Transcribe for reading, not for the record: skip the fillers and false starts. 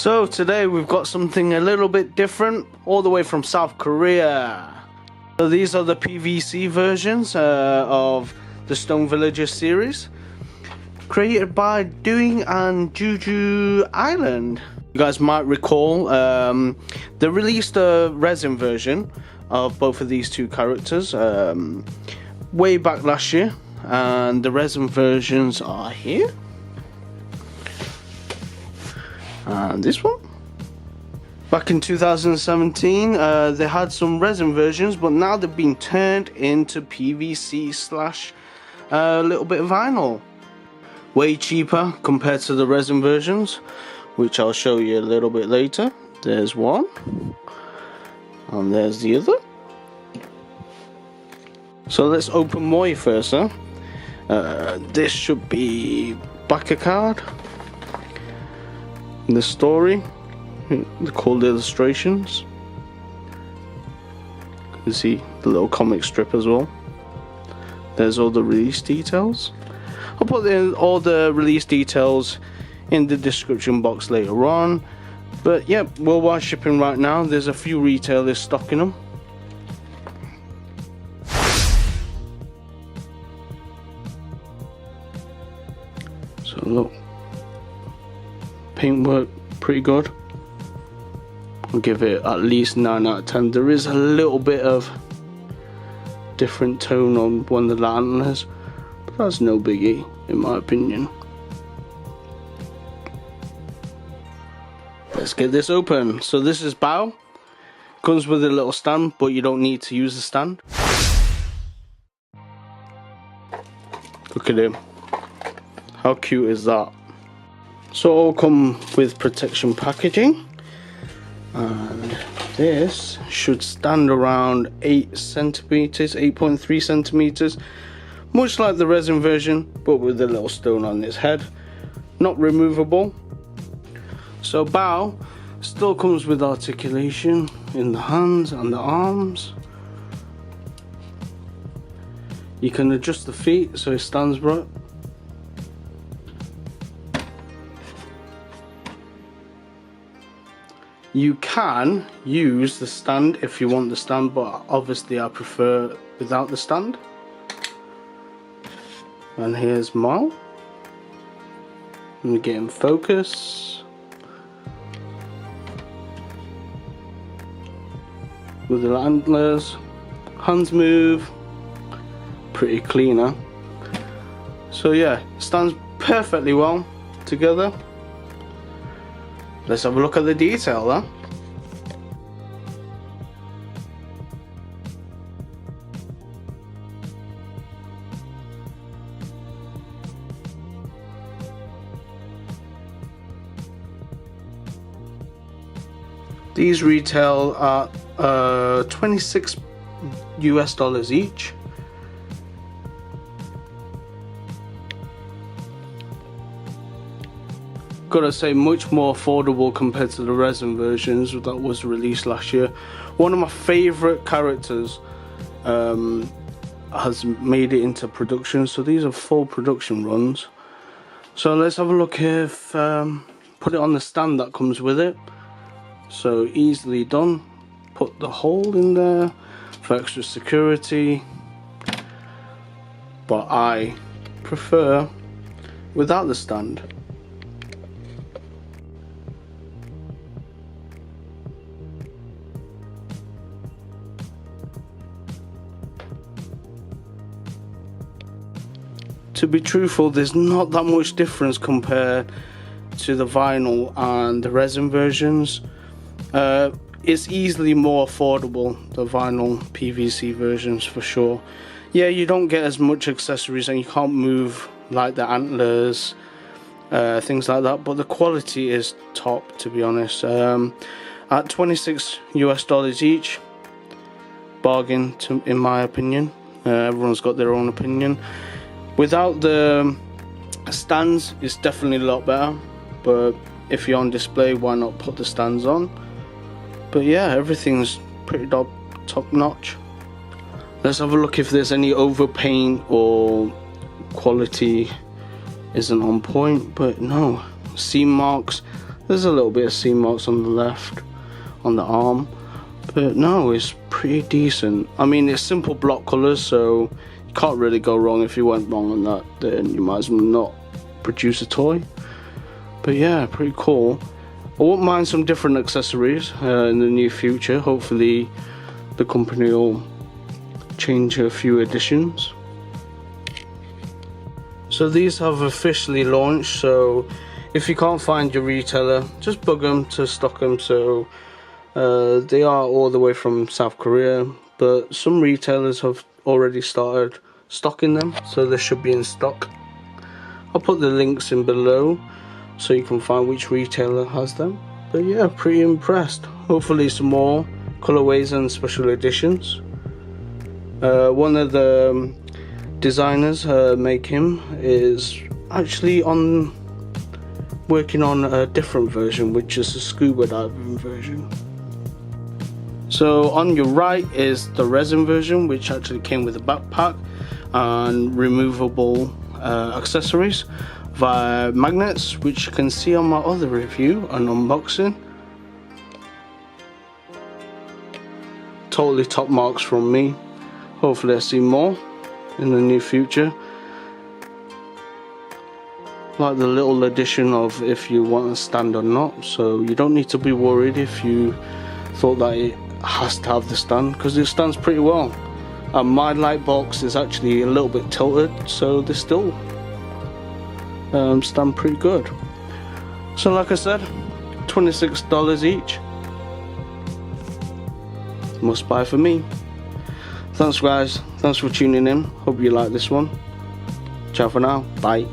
So today we've got something a little bit different, all the way from South Korea. So these are the PVC versions of the Stonevillagers series, created by Doing and Juju Island. You guys might recall they released a resin version of both of these two characters way back last year, and the resin versions are here. And this one, back in 2017, they had some resin versions, but now they've been turned into PVC slash a little bit of vinyl. Way cheaper compared to the resin versions, which I'll show you a little bit later. There's one, and there's the other. So let's open Moi first, huh? This should be back a card. The story, the cool illustrations. You can see the little comic strip as well. There's all the release details. I'll put in all the release details in the description box later on. But yeah, worldwide shipping right now. There's a few retailers stocking them. So look. Paintwork pretty good. I'll give it at least 9 out of 10. There is a little bit of different tone on one of the antlers, but that's no biggie in my opinion. Let's get this open. So this is BAO. Comes with a little stand, but you don't need to use the stand. Look at him. How cute is that? So all come with protection packaging, and this should stand around 8 centimeters, 8.3 centimeters, much like the resin version, but with a little stone on its head, not removable. So BAO still comes with articulation in the hands and the arms. You can adjust the feet so it stands right. You can use the stand if you want the stand, but obviously I prefer without the stand. And here's Mal. Let me get in focus. With the antlers, hands move, pretty clean, huh? So yeah, stands perfectly well together. Let's have a look at the detail, huh? These retail at 26 US dollars each. Gotta say, much more affordable compared to the resin versions that was released last year. One of my favorite characters has made it into production, so these are full production runs. So let's have a look here. Put it on the stand that comes with it. So easily done. Put the hole in there for extra security, but I prefer without the stand. To be truthful, there's not that much difference compared to the vinyl and the resin versions. It's easily more affordable, the vinyl PVC versions for sure. Yeah, you don't get as much accessories and you can't move like the antlers, things like that, but the quality is top, to be honest. At 26 US dollars each, bargain in my opinion. Everyone's got their own opinion. Without the stands, it's definitely a lot better, but if you're on display, why not put the stands on? But yeah, everything's pretty top notch. Let's have a look if there's any overpaint or quality isn't on point, but no. Seam marks There's a little bit of seam marks on the left, on the arm, but no, it's pretty decent. I mean, it's simple block colours, so you can't really go wrong. If you went wrong on that, then you might as well not produce a toy. But yeah, pretty cool. I wouldn't mind some different accessories in the near future. Hopefully the company will change a few additions. So these have officially launched, so if you can't find your retailer, just bug them to stock them. So they are all the way from South Korea, but some retailers have already started stocking them, so they should be in stock. I'll put the links in below so you can find which retailer has them. But yeah, pretty impressed. Hopefully some more colorways and special editions. One of the designers, Make Him, is actually working on a different version, which is a scuba diving version. So on your right is the resin version, which actually came with a backpack and removable accessories via magnets, which you can see on my other review and unboxing. Totally top marks from me. Hopefully I see more in the near future. Like the little addition of if you want a stand or not, so you don't need to be worried if you thought that it has to have the stand, because it stands pretty well. And my light box is actually a little bit tilted, so they still stand pretty good. So like I said, $26 each. Must buy for me. Thanks guys, thanks for tuning in. Hope you like this one. Ciao for now, bye.